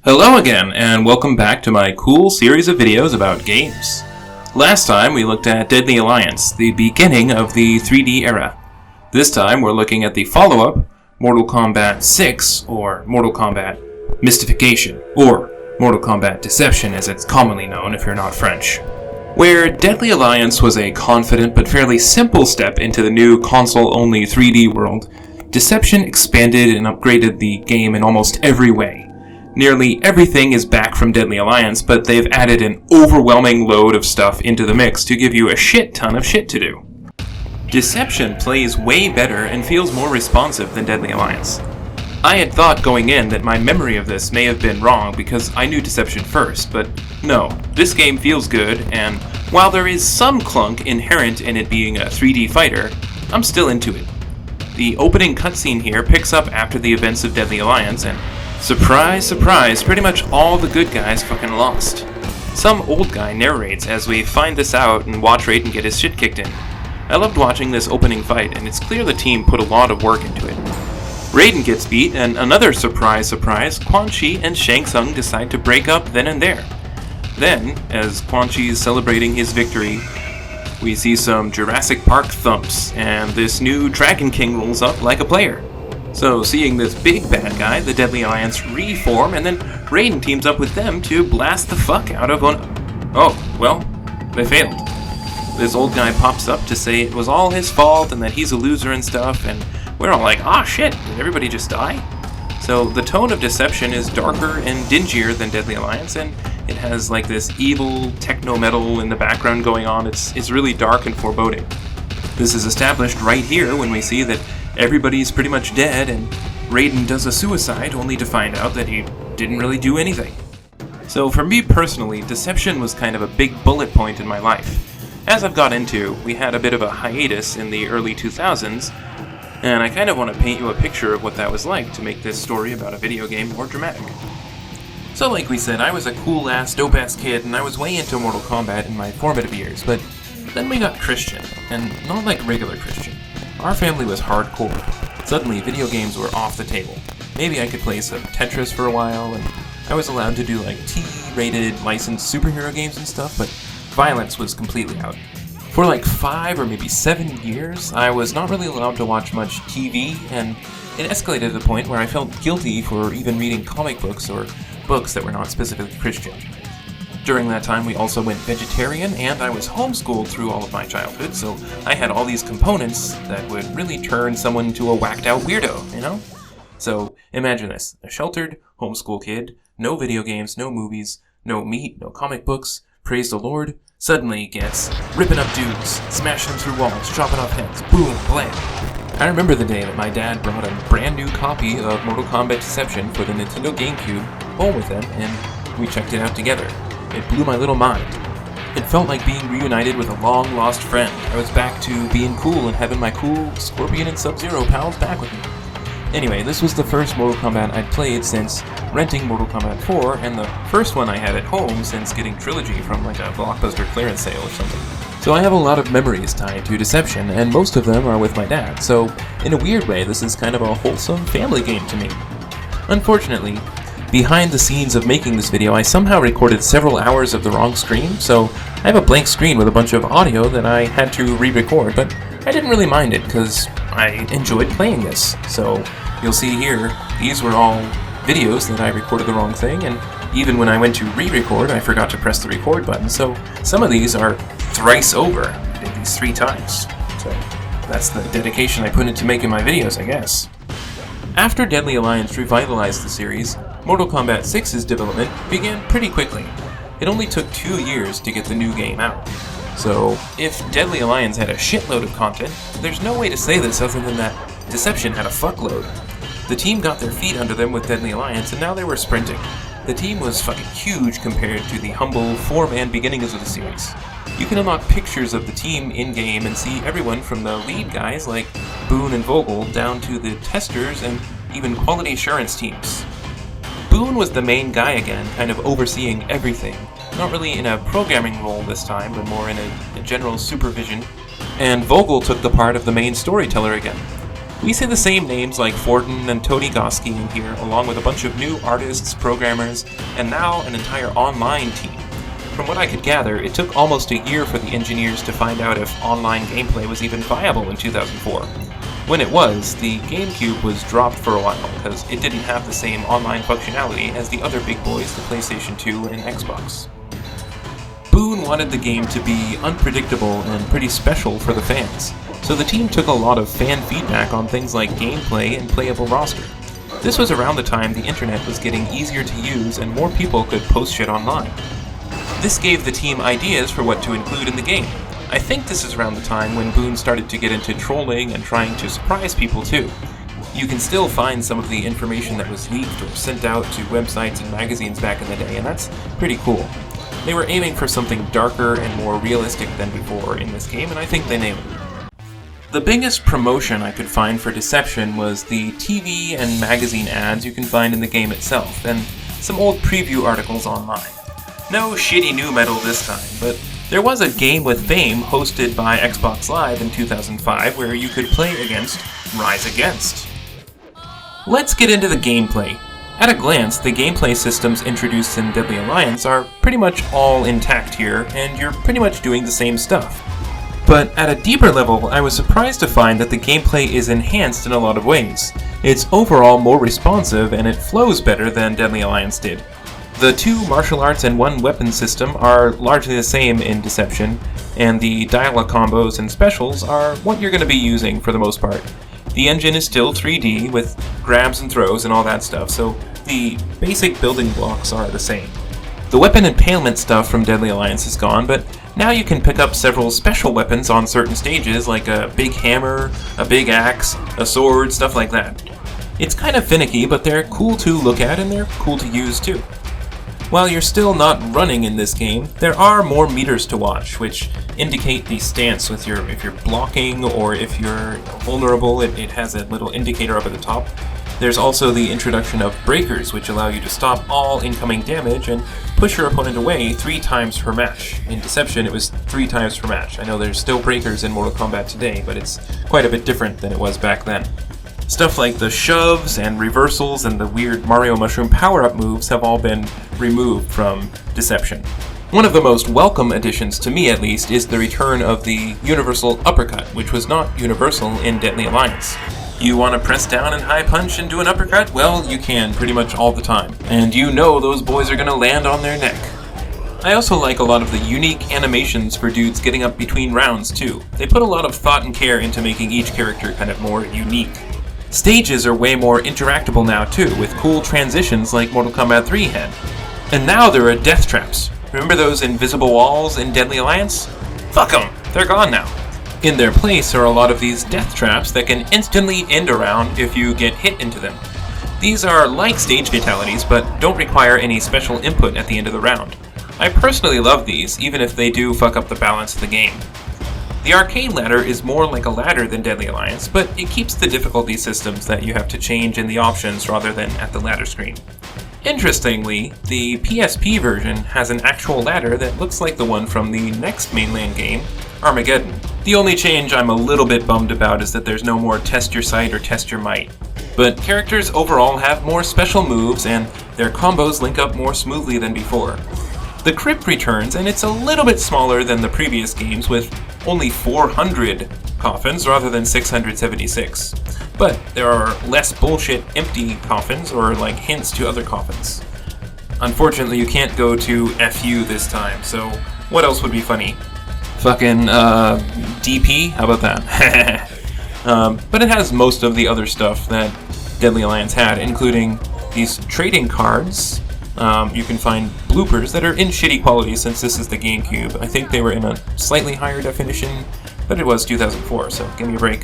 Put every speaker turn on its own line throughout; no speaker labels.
Hello again, and welcome back to my cool series of videos about games. Last time we looked at Deadly Alliance, the beginning of the 3D era. This time we're looking at the follow-up, Mortal Kombat 6, or Mortal Kombat Mystification, or Mortal Kombat Deception as it's commonly known if you're not French. Where Deadly Alliance was a confident but fairly simple step into the new console-only 3D world, Deception expanded and upgraded the game in almost every way. Nearly everything is back from Deadly Alliance, but they've added an overwhelming load of stuff into the mix to give you a shit ton of shit to do. Deception plays way better and feels more responsive than Deadly Alliance. I had thought going in that my memory of this may have been wrong because I knew Deception first, but no, this game feels good, and while there is some clunk inherent in it being a 3D fighter, I'm still into it. The opening cutscene here picks up after the events of Deadly Alliance, and surprise, surprise, pretty much all the good guys fucking lost. Some old guy narrates as we find this out and watch Raiden get his shit kicked in. I loved watching this opening fight, and it's clear the team put a lot of work into it. Raiden gets beat, and another surprise, Quan Chi and Shang Tsung decide to break up then and there. Then, as Quan Chi is celebrating his victory, we see some Jurassic Park thumps, and this new Dragon King rolls up like a player. So, seeing this big bad guy, the Deadly Alliance reform, and then Raiden teams up with them to blast the fuck out of Oh, well, they failed. This old guy pops up to say it was all his fault and that he's a loser and stuff, and we're all like, ah shit, did everybody just die? So, the tone of Deception is darker and dingier than Deadly Alliance, and it has like this evil techno-metal in the background going on. It's really dark and foreboding. This is established right here when we see that everybody's pretty much dead, and Raiden does a suicide only to find out that he didn't really do anything. So for me personally, Deception was kind of a big bullet point in my life. As I've got into, we had a bit of a hiatus in the early 2000s, and I kind of want to paint you a picture of what that was like to make this story about a video game more dramatic. So like we said, I was a cool-ass, dope-ass kid, and I was way into Mortal Kombat in my formative years, but then we got Christian, and not like regular Christian. Our family was hardcore. Suddenly, video games were off the table. Maybe I could play some Tetris for a while, and I was allowed to do like T-rated licensed superhero games and stuff, but violence was completely out. For like 5 or maybe 7 years, I was not really allowed to watch much TV, and it escalated to the point where I felt guilty for even reading comic books or books that were not specifically Christian. During that time, we also went vegetarian, and I was homeschooled through all of my childhood, so I had all these components that would really turn someone into a whacked-out weirdo, you know? So, imagine this. A sheltered homeschool kid, no video games, no movies, no meat, no comic books, praise the Lord, suddenly gets ripping up dudes, smashing them through walls, chopping off heads, boom, blam. I remember the day that my dad brought a brand new copy of Mortal Kombat Deception for the Nintendo GameCube home with him, and we checked it out together. It blew my little mind. It felt like being reunited with a long-lost friend. I was back to being cool and having my cool Scorpion and Sub-Zero pals back with me. Anyway, this was the first Mortal Kombat I'd played since renting Mortal Kombat 4, and the first one I had at home since getting Trilogy from like a Blockbuster clearance sale or something. So I have a lot of memories tied to Deception, and most of them are with my dad, so in a weird way this is kind of a wholesome family game to me. Unfortunately, behind the scenes of making this video, I somehow recorded several hours of the wrong screen, so I have a blank screen with a bunch of audio that I had to re-record, but I didn't really mind it because I enjoyed playing this. So you'll see here, these were all videos that I recorded the wrong thing, and even when I went to re-record, I forgot to press the record button, so some of these are thrice over. I did these 3 times. So that's the dedication I put into making my videos, I guess. After Deadly Alliance revitalized the series, Mortal Kombat 6's development began pretty quickly. It only took 2 years to get the new game out. So, if Deadly Alliance had a shitload of content, there's no way to say this other than that Deception had a fuckload. The team got their feet under them with Deadly Alliance, and now they were sprinting. The team was fucking huge compared to the humble 4-man beginnings of the series. You can unlock pictures of the team in-game and see everyone from the lead guys like Boone and Vogel down to the testers and even quality assurance teams. Boone was the main guy again, kind of overseeing everything. Not really in a programming role this time, but more in a general supervision. And Vogel took the part of the main storyteller again. We see the same names like Fortin and Tony Goski in here, along with a bunch of new artists, programmers, and now an entire online team. From what I could gather, it took almost a year for the engineers to find out if online gameplay was even viable in 2004. When it was, the GameCube was dropped for a while because it didn't have the same online functionality as the other big boys, the PlayStation 2 and Xbox. Boone wanted the game to be unpredictable and pretty special for the fans, so the team took a lot of fan feedback on things like gameplay and playable roster. This was around the time the internet was getting easier to use and more people could post shit online. This gave the team ideas for what to include in the game. I think this is around the time when Boone started to get into trolling and trying to surprise people too. You can still find some of the information that was leaked or sent out to websites and magazines back in the day, and that's pretty cool. They were aiming for something darker and more realistic than before in this game, and I think they nailed it. The biggest promotion I could find for Deception was the TV and magazine ads you can find in the game itself, and some old preview articles online. No shitty new metal this time, but there was a Game with Fame hosted by Xbox Live in 2005 where you could play against Rise Against. Let's get into the gameplay. At a glance, the gameplay systems introduced in Deadly Alliance are pretty much all intact here, and you're pretty much doing the same stuff. But at a deeper level, I was surprised to find that the gameplay is enhanced in a lot of ways. It's overall more responsive and it flows better than Deadly Alliance did. The 2 martial arts and 1 weapon system are largely the same in Deception, and the dialogue combos and specials are what you're going to be using for the most part. The engine is still 3D with grabs and throws and all that stuff, so the basic building blocks are the same. The weapon impalement stuff from Deadly Alliance is gone, but now you can pick up several special weapons on certain stages, like a big hammer, a big axe, a sword, stuff like that. It's kind of finicky, but they're cool to look at and they're cool to use too. While you're still not running in this game, there are more meters to watch, which indicate the stance if you're blocking or if you're vulnerable. It has a little indicator up at the top. There's also the introduction of breakers, which allow you to stop all incoming damage and push your opponent away 3 times per match. In Deception, it was 3 times per match. I know there's still breakers in Mortal Kombat today, but it's quite a bit different than it was back then. Stuff like the shoves and reversals and the weird Mario Mushroom power-up moves have all been removed from Deception. One of the most welcome additions, to me at least, is the return of the universal uppercut, which was not universal in Deadly Alliance. You want to press down and high punch and do an uppercut? Well, you can pretty much all the time. And you know those boys are going to land on their neck. I also like a lot of the unique animations for dudes getting up between rounds too. They put a lot of thought and care into making each character kind of more unique. Stages are way more interactable now too, with cool transitions like Mortal Kombat 3 had. And now there are death traps. Remember those invisible walls in Deadly Alliance? Fuck them! They're gone now. In their place are a lot of these death traps that can instantly end a round if you get hit into them. These are like stage fatalities, but don't require any special input at the end of the round. I personally love these, even if they do fuck up the balance of the game. The arcade ladder is more like a ladder than Deadly Alliance, but it keeps the difficulty systems that you have to change in the options rather than at the ladder screen. Interestingly, the PSP version has an actual ladder that looks like the one from the next mainland game, Armageddon. The only change I'm a little bit bummed about is that there's no more test your sight or test your might. But characters overall have more special moves and their combos link up more smoothly than before. The crypt returns, and it's a little bit smaller than the previous games with only 400 coffins rather than 676. But there are less bullshit empty coffins or like hints to other coffins. Unfortunately, you can't go to FU this time, so what else would be funny? Fucking DP? How about that? But it has most of the other stuff that Deadly Alliance had, including these trading cards. You can find bloopers that are in shitty quality since this is the GameCube. I think they were in a slightly higher definition, but it was 2004, so give me a break.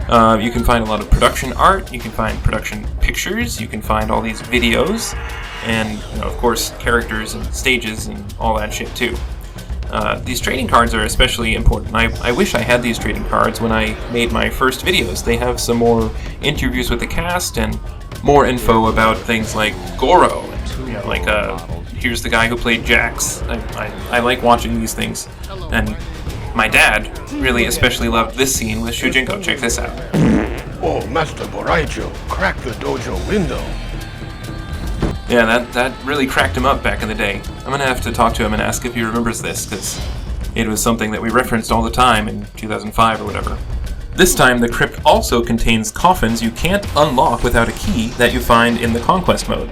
You can find a lot of production art, you can find production pictures, you can find all these videos, and of course characters and stages and all that shit too. These trading cards are especially important. I wish I had these trading cards when I made my first videos. They have some more interviews with the cast and more info about things like Goro. Here's the guy who played Jax. I like watching these things. And my dad really especially loved this scene with Shujinko. Check this out.
Oh, Master Boraicho, crack the dojo window.
Yeah, that really cracked him up back in the day. I'm gonna have to talk to him and ask if he remembers this, because it was something that we referenced all the time in 2005 or whatever. This time, the crypt also contains coffins you can't unlock without a key that you find in the Conquest mode.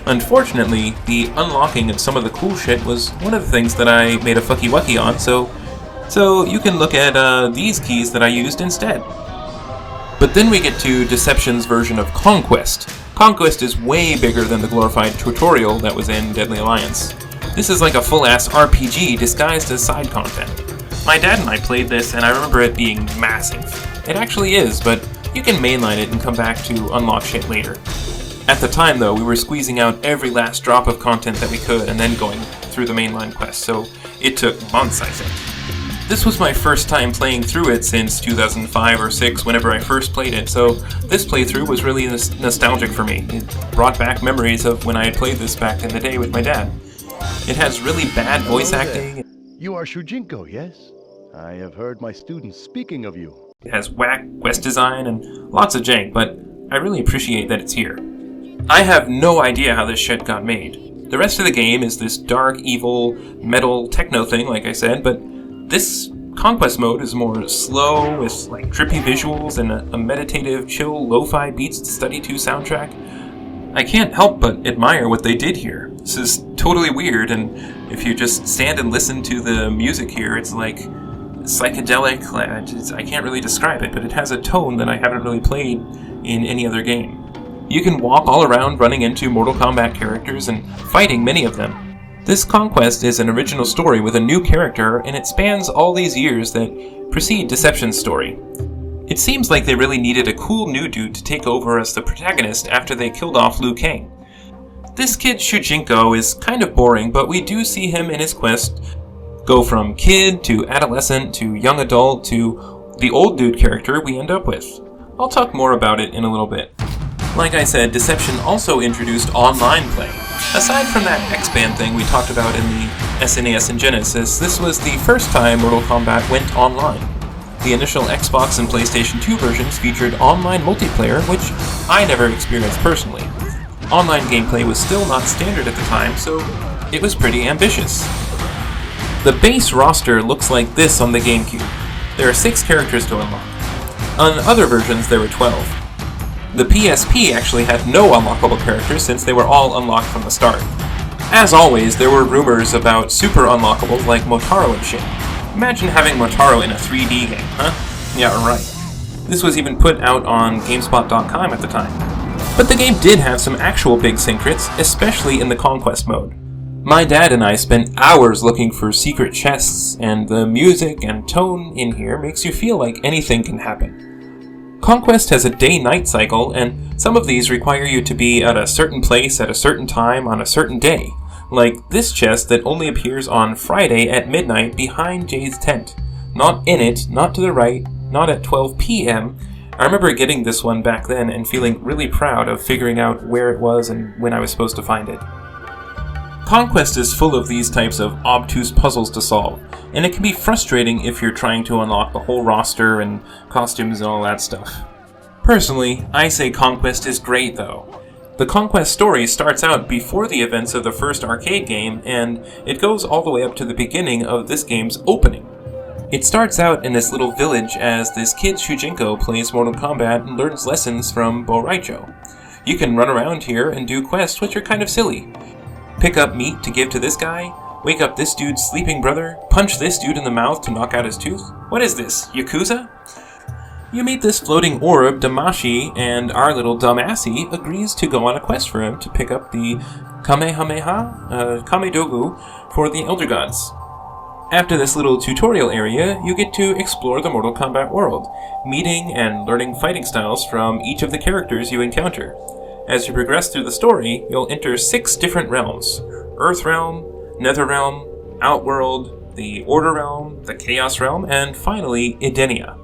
Unfortunately, the unlocking of some of the cool shit was one of the things that I made a fucky-wucky on, so you can look at these keys that I used instead. But then we get to Deception's version of Conquest. Conquest is way bigger than the glorified tutorial that was in Deadly Alliance. This is like a full-ass RPG disguised as side content. My dad and I played this, and I remember it being massive. It actually is, but you can mainline it and come back to unlock shit later. At the time, though, we were squeezing out every last drop of content that we could and then going through the mainline quest, so it took months, I think. This was my first time playing through it since 2005 or 6, whenever I first played it, so this playthrough was really nostalgic for me. It brought back memories of when I had played this back in the day with my dad. It has really bad voice acting.
You are Shujinko, yes? I have heard my students speaking of you.
It has whack quest design and lots of jank, but I really appreciate that it's here. I have no idea how this shit got made. The rest of the game is this dark, evil, metal, techno thing, like I said, but this Conquest mode is more slow, with like trippy visuals and a meditative, chill, lo-fi beats to study to soundtrack. I can't help but admire what they did here. This is totally weird, and if you just stand and listen to the music here, it's like psychedelic. I can't really describe it, but it has a tone that I haven't really played in any other game. You can walk all around running into Mortal Kombat characters and fighting many of them. This Conquest is an original story with a new character, and it spans all these years that precede Deception's story. It seems like they really needed a cool new dude to take over as the protagonist after they killed off Liu Kang. This kid Shujinko is kind of boring, but we do see him in his quest go from kid to adolescent to young adult to the old dude character we end up with. I'll talk more about it in a little bit. Like I said, Deception also introduced online play. Aside from that X-Band thing we talked about in the SNES and Genesis, this was the first time Mortal Kombat went online. The initial Xbox and PlayStation 2 versions featured online multiplayer, which I never experienced personally. Online gameplay was still not standard at the time, so it was pretty ambitious. The base roster looks like this on the GameCube. There are 6 characters to unlock. On other versions, there were 12. The PSP actually had no unlockable characters since they were all unlocked from the start. As always, there were rumors about super unlockables like Motaro and shit. Imagine having Motaro in a 3D game, huh? Yeah, right. This was even put out on GameSpot.com at the time. But the game did have some actual big secrets, especially in the Conquest mode. My dad and I spent hours looking for secret chests, and the music and tone in here makes you feel like anything can happen. Conquest has a day-night cycle, and some of these require you to be at a certain place at a certain time on a certain day, like this chest that only appears on Friday at midnight behind Jay's tent. Not in it, not to the right, not at 12 p.m. I remember getting this one back then and feeling really proud of figuring out where it was and when I was supposed to find it. Conquest is full of these types of obtuse puzzles to solve, and it can be frustrating if you're trying to unlock the whole roster and costumes and all that stuff. Personally, I say Conquest is great though. The Conquest story starts out before the events of the first arcade game, and it goes all the way up to the beginning of this game's opening. It starts out in this little village as this kid Shujinko plays Mortal Kombat and learns lessons from Boraicho. You can run around here and do quests which are kind of silly. Pick up meat to give to this guy, wake up this dude's sleeping brother, punch this dude in the mouth to knock out his tooth. What is this, Yakuza? You meet this floating orb, Damashi, and our little dumbassie agrees to go on a quest for him to pick up the Kamedogu for the Elder Gods. After this little tutorial area, you get to explore the Mortal Kombat world, meeting and learning fighting styles from each of the characters you encounter. As you progress through the story, you'll enter 6 different realms: Earth Realm, Nether Realm, Outworld, the Order Realm, the Chaos Realm, and finally, Edenia.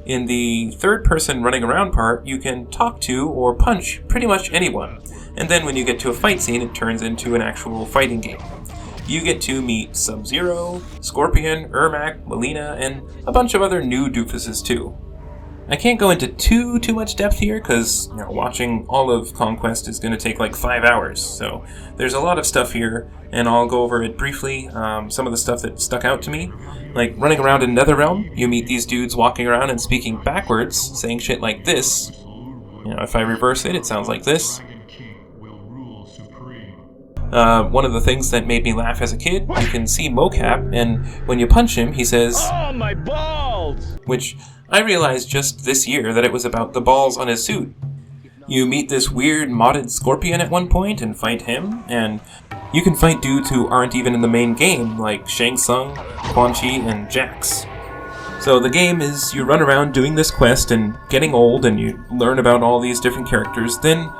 In the third-person running around part, you can talk to or punch pretty much anyone, and then when you get to a fight scene, it turns into an actual fighting game. You get to meet Sub-Zero, Scorpion, Ermac, Melina, and a bunch of other new doofuses too. I can't go into too much depth here because watching all of Conquest is going to take like 5 hours. So there's a lot of stuff here, and I'll go over it briefly. Some of the stuff that stuck out to me, like running around in Netherrealm, you meet these dudes walking around and speaking backwards, saying shit like this. If I reverse it, it sounds like this. One of the things that made me laugh as a kid, you can see Mocap, and when you punch him, he says, "Oh, my balls!" Which I realized just this year that it was about the balls on his suit. You meet this weird modded scorpion at one point and fight him, and you can fight dudes who aren't even in the main game, like Shang Tsung, Quan Chi, and Jax. So the game is you run around doing this quest and getting old, and you learn about all these different characters. Then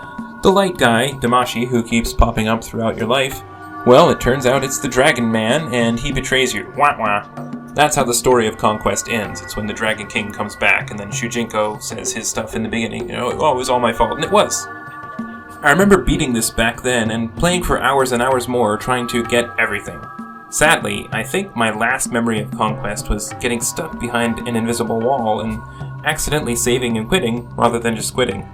the light guy, Damashi, who keeps popping up throughout your life, well, it turns out it's the Dragon Man, and he betrays you. Wah wah. That's how the story of Conquest ends. It's when the Dragon King comes back, and then Shujinko says his stuff in the beginning. It was all my fault, and it was. I remember beating this back then, and playing for hours and hours more, trying to get everything. Sadly, I think my last memory of Conquest was getting stuck behind an invisible wall, and accidentally saving and quitting, rather than just quitting.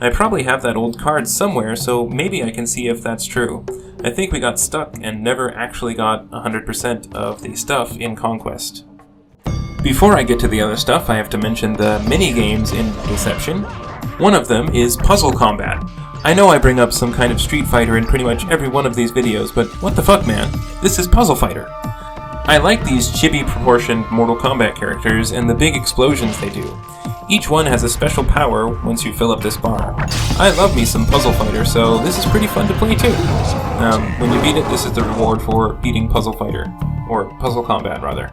I probably have that old card somewhere, so maybe I can see if that's true. I think we got stuck and never actually got 100% of the stuff in Conquest. Before I get to the other stuff, I have to mention the mini-games in Deception. One of them is Puzzle Combat. I know I bring up some kind of Street Fighter in pretty much every one of these videos, but what the fuck, man? This is Puzzle Fighter. I like these chibi-proportioned Mortal Kombat characters and the big explosions they do. Each one has a special power once you fill up this bar. I love me some Puzzle Fighter, so this is pretty fun to play too. When you beat it, this is the reward for beating Puzzle Fighter, or Puzzle Combat rather.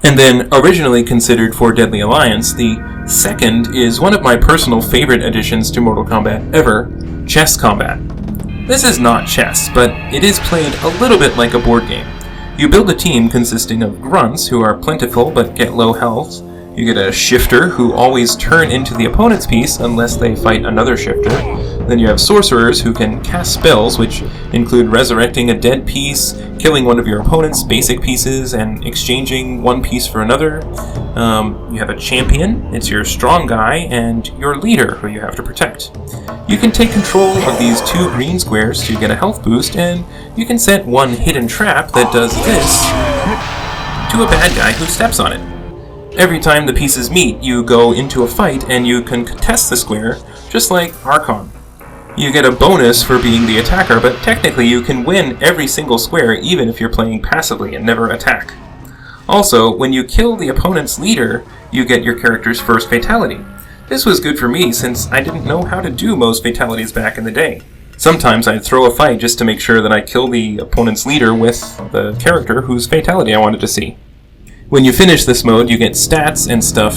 And then, originally considered for Deadly Alliance, the second is one of my personal favorite additions to Mortal Kombat ever, Chess Combat. This is not chess, but it is played a little bit like a board game. You build a team consisting of grunts who are plentiful but get low health. You get a shifter who always turn into the opponent's piece unless they fight another shifter. Then you have sorcerers who can cast spells, which include resurrecting a dead piece, killing one of your opponent's basic pieces, and exchanging one piece for another. You have a champion, it's your strong guy, and your leader, who you have to protect. You can take control of these 2 green squares to get a health boost, and you can set one hidden trap that does this to a bad guy who steps on it. Every time the pieces meet, you go into a fight and you can contest the square, just like Archon. You get a bonus for being the attacker, but technically you can win every single square even if you're playing passively and never attack. Also, when you kill the opponent's leader, you get your character's first fatality. This was good for me since I didn't know how to do most fatalities back in the day. Sometimes I'd throw a fight just to make sure that I kill the opponent's leader with the character whose fatality I wanted to see. When you finish this mode, you get stats and stuff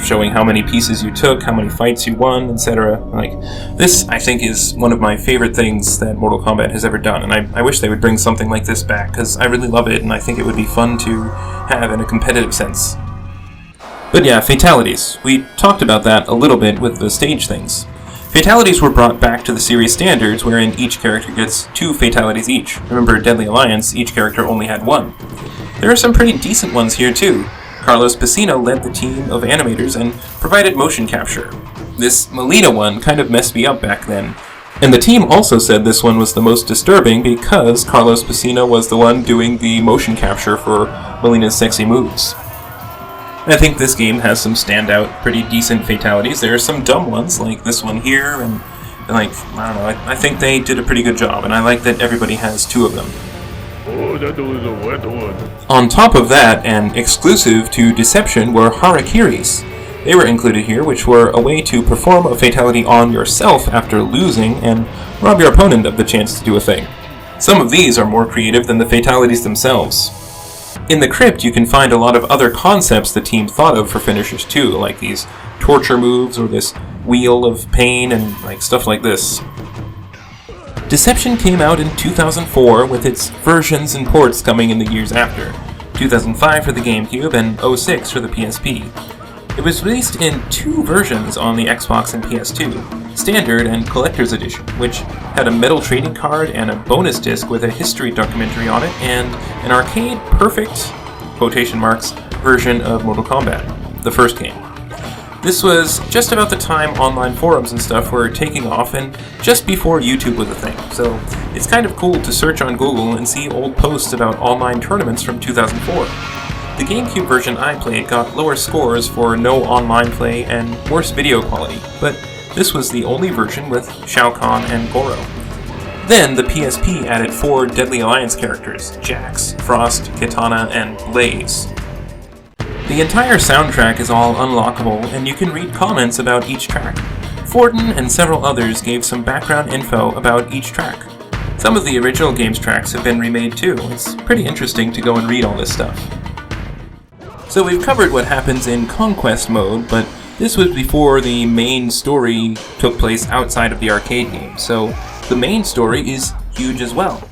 showing how many pieces you took, how many fights you won, etc. This, I think, is one of my favorite things that Mortal Kombat has ever done, and I wish they would bring something like this back, because I really love it, and I think it would be fun to have in a competitive sense. But yeah, fatalities. We talked about that a little bit with the stage things. Fatalities were brought back to the series standards, wherein each character gets 2 fatalities each. Remember, Deadly Alliance, each character only had 1. There are some pretty decent ones here too. Carlos Pacino led the team of animators and provided motion capture. This Melina one kind of messed me up back then. And the team also said this one was the most disturbing because Carlos Pacino was the one doing the motion capture for Melina's sexy moves. I think this game has some standout, pretty decent fatalities. There are some dumb ones, like this one here, and I don't know, I think they did a pretty good job, and I like that everybody has 2 of them.
Oh, that was a wet one.
On top of that, and exclusive to Deception, were Harakiris. They were included here, which were a way to perform a fatality on yourself after losing and rob your opponent of the chance to do a thing. Some of these are more creative than the fatalities themselves. In the crypt, you can find a lot of other concepts the team thought of for finishers too, like these torture moves or this wheel of pain and stuff like this. Deception came out in 2004 with its versions and ports coming in the years after, 2005 for the GameCube and 2006 for the PSP. It was released in 2 versions on the Xbox and PS2, Standard and Collector's Edition, which had a metal trading card and a bonus disc with a history documentary on it and an arcade perfect, quotation marks, version of Mortal Kombat, the first game. This was just about the time online forums and stuff were taking off and just before YouTube was a thing, so it's kind of cool to search on Google and see old posts about online tournaments from 2004. The GameCube version I played got lower scores for no online play and worse video quality, but this was the only version with Shao Kahn and Goro. Then the PSP added 4 Deadly Alliance characters, Jax, Frost, Kitana, and Blaze. The entire soundtrack is all unlockable, and you can read comments about each track. Forden and several others gave some background info about each track. Some of the original game's tracks have been remade too. It's pretty interesting to go and read all this stuff. So we've covered what happens in Conquest mode, but this was before the main story took place outside of the arcade game, so the main story is huge as well.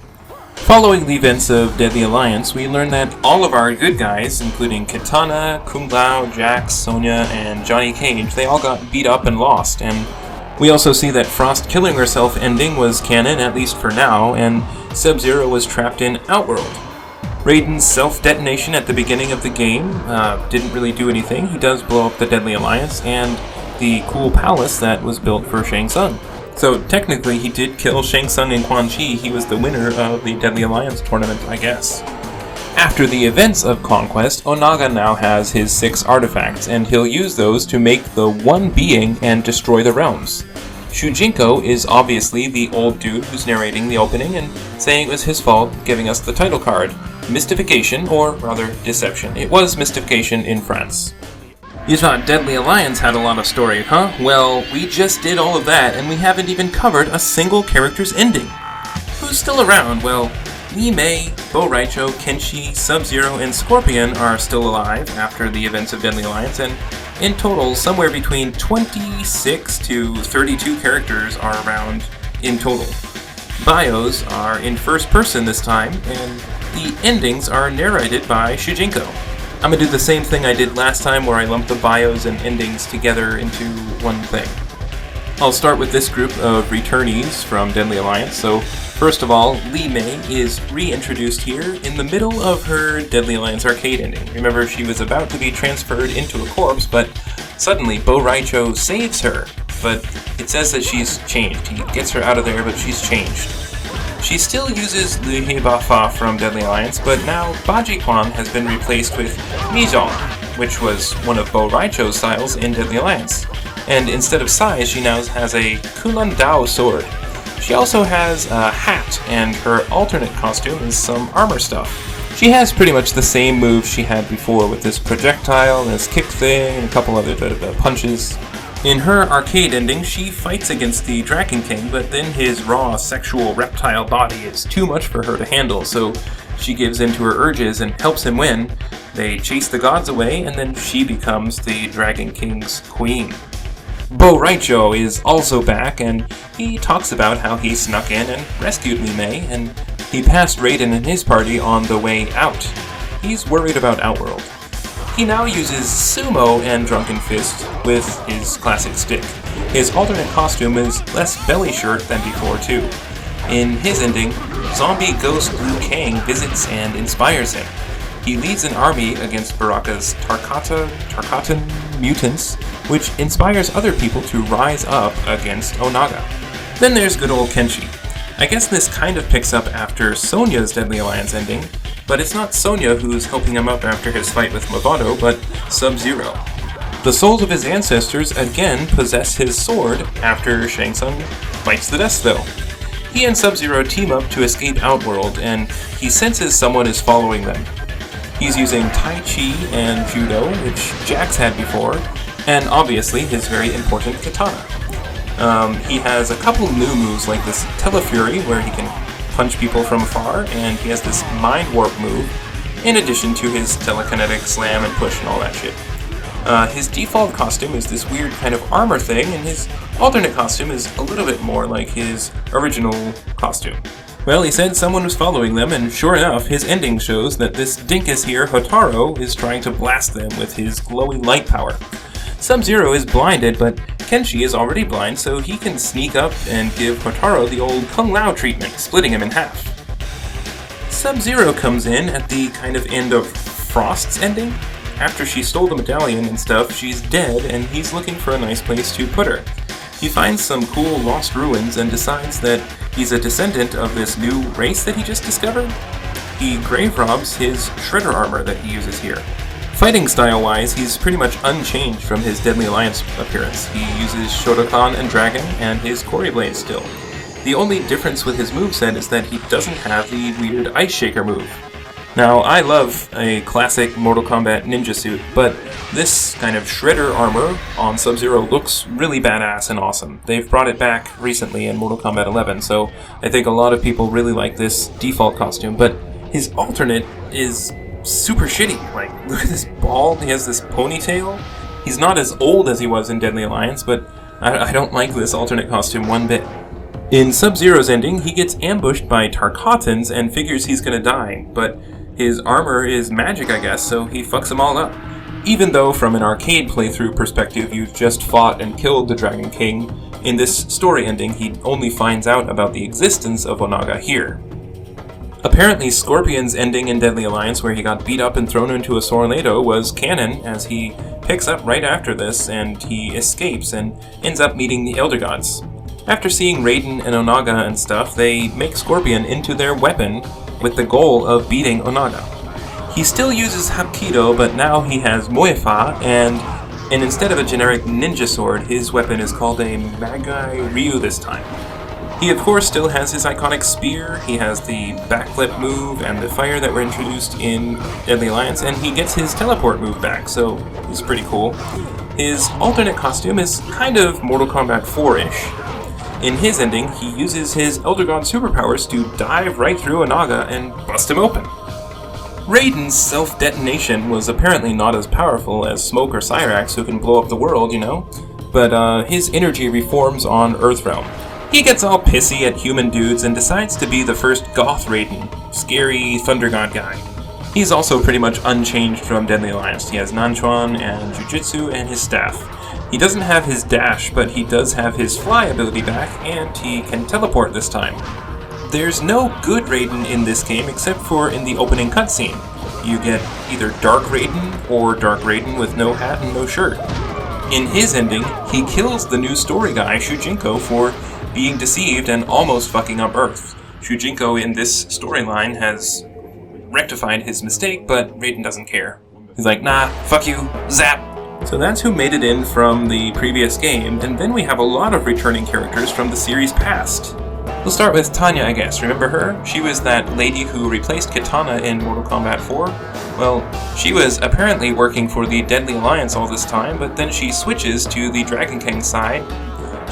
Following the events of Deadly Alliance, we learn that all of our good guys, including Kitana, Kung Lao, Jax, Sonya, and Johnny Cage, they all got beat up and lost, and we also see that Frost killing herself ending was canon, at least for now, and Sub-Zero was trapped in Outworld. Raiden's self-detonation at the beginning of the game didn't really do anything. He does blow up the Deadly Alliance and the cool palace that was built for Shang Tsung. So technically he did kill Shang Tsung and Quan Chi. He was the winner of the Deadly Alliance tournament, I guess. After the events of Conquest, Onaga now has his 6 artifacts, and he'll use those to make the One Being and destroy the realms. Shujinko is obviously the old dude who's narrating the opening and saying it was his fault, giving us the title card. Mystification, or rather deception. It was mystification in France. You thought Deadly Alliance had a lot of story, huh? Well, we just did all of that, and we haven't even covered a single character's ending. Who's still around? Well, Li Mei, Bo' Rai Cho, Kenshi, Sub-Zero, and Scorpion are still alive after the events of Deadly Alliance, and in total, somewhere between 26 to 32 characters are around in total. Bios are in first person this time, and the endings are narrated by Shujinko. I'm gonna do the same thing I did last time where I lumped the bios and endings together into one thing. I'll start with this group of returnees from Deadly Alliance. So, first of all, Li Mei is reintroduced here in the middle of her Deadly Alliance arcade ending. Remember, she was about to be transferred into a corpse, but suddenly Bo' Rai Cho saves her. But it says that she's changed. He gets her out of there, but she's changed. She still uses Liu He Ba Fa from Deadly Alliance, but now Baji Quan has been replaced with Mizong, which was one of Bo' Rai Cho's styles in Deadly Alliance. And instead of sais, she now has a Kulan Dao sword. She also has a hat, and her alternate costume is some armor stuff. She has pretty much the same moves she had before with this projectile, and this kick thing, and a couple other punches. In her arcade ending, she fights against the Dragon King, but then his raw sexual reptile body is too much for her to handle, so she gives in to her urges and helps him win. They chase the gods away, and then she becomes the Dragon King's queen. Bo' Rai Cho is also back, and he talks about how he snuck in and rescued Li Mei, and he passed Raiden and his party on the way out. He's worried about Outworld. He now uses Sumo and Drunken Fist with his classic stick. His alternate costume is less belly shirt than before too. In his ending, zombie ghost Liu Kang visits and inspires him. He leads an army against Baraka's Tarkatan mutants, which inspires other people to rise up against Onaga. Then there's good old Kenshi. I guess this kind of picks up after Sonya's Deadly Alliance ending, but it's not Sonya who's helping him up after his fight with Mavado, but Sub-Zero. The souls of his ancestors again possess his sword after Shang Tsung fights the Death Spell. He and Sub-Zero team up to escape Outworld, and he senses someone is following them. He's using Tai Chi and Judo, which Jax had before, and obviously his very important katana. He has a couple new moves like this Telefury, where he can punch people from afar, and he has this Mind Warp move, in addition to his telekinetic slam and push and all that shit. His default costume is this weird kind of armor thing, and his alternate costume is a little bit more like his original costume. Well, he said someone was following them, and sure enough, his ending shows that this dinkus here, Hotaro, is trying to blast them with his glowy light power. Sub-Zero is blinded, but Kenshi is already blind, so he can sneak up and give Hotaro the old Kung Lao treatment, splitting him in half. Sub-Zero comes in at the kind of end of Frost's ending. after she stole the medallion and stuff, she's dead and he's looking for a nice place to put her. He finds some cool lost ruins and decides that he's a descendant of this new race that he just discovered. He grave robs his shredder armor that he uses here. Fighting style-wise, he's pretty much unchanged from his Deadly Alliance appearance. He uses Shotokan and Dragon and his Kori Blade still. The only difference with his moveset is that he doesn't have the weird Ice Shaker move. Now, I love a classic Mortal Kombat ninja suit, but this kind of shredder armor on Sub-Zero looks really badass and awesome. They've brought it back recently in Mortal Kombat 11, so I think a lot of people really like this default costume, but his alternate is super shitty. Like, look at this bald, he has this ponytail. He's not as old as he was in Deadly Alliance, but I don't like this alternate costume one bit. In Sub-Zero's ending, he gets ambushed by Tarkatans and figures he's gonna die, but his armor is magic, I guess, so he fucks them all up. Even though from an arcade playthrough perspective you've just fought and killed the Dragon King, in this story ending he only finds out about the existence of Onaga here. Apparently Scorpion's ending in Deadly Alliance, where he got beat up and thrown into a tornado, was canon, as he picks up right after this and he escapes and ends up meeting the Elder Gods. After seeing Raiden and Onaga and stuff, they make Scorpion into their weapon with the goal of beating Onaga. He still uses Hapkido, but now he has Moefa, and instead of a generic ninja sword, his weapon is called a Magai Ryu this time. He of course still has his iconic spear, he has the backflip move and the fire that were introduced in Deadly Alliance, and he gets his teleport move back, so he's pretty cool. His alternate costume is kind of Mortal Kombat 4-ish. In his ending, he uses his Elder God superpowers to dive right through Onaga and bust him open. Raiden's self-detonation was apparently not as powerful as Smoke or Cyrax, who can blow up the world, you know, but his energy reforms on Earthrealm. He gets all pissy at human dudes and decides to be the first Goth Raiden, scary Thunder God guy. He's also pretty much unchanged from Deadly Alliance. He has Nanchuan and Jujutsu and his staff. He doesn't have his dash, but he does have his fly ability back, and he can teleport this time. There's no good Raiden in this game except for in the opening cutscene. You get either Dark Raiden or Dark Raiden with no hat and no shirt. In his ending, he kills the new story guy, Shujinko, for being deceived and almost fucking up Earth. Shujinko in this storyline has rectified his mistake, but Raiden doesn't care. He's like, nah, fuck you, zap! So that's who made it in from the previous game, and then we have a lot of returning characters from the series past. We'll start with Tanya, I guess. Remember her? She was that lady who replaced Kitana in Mortal Kombat 4. Well, she was apparently working for the Deadly Alliance all this time, but then she switches to the Dragon King's side.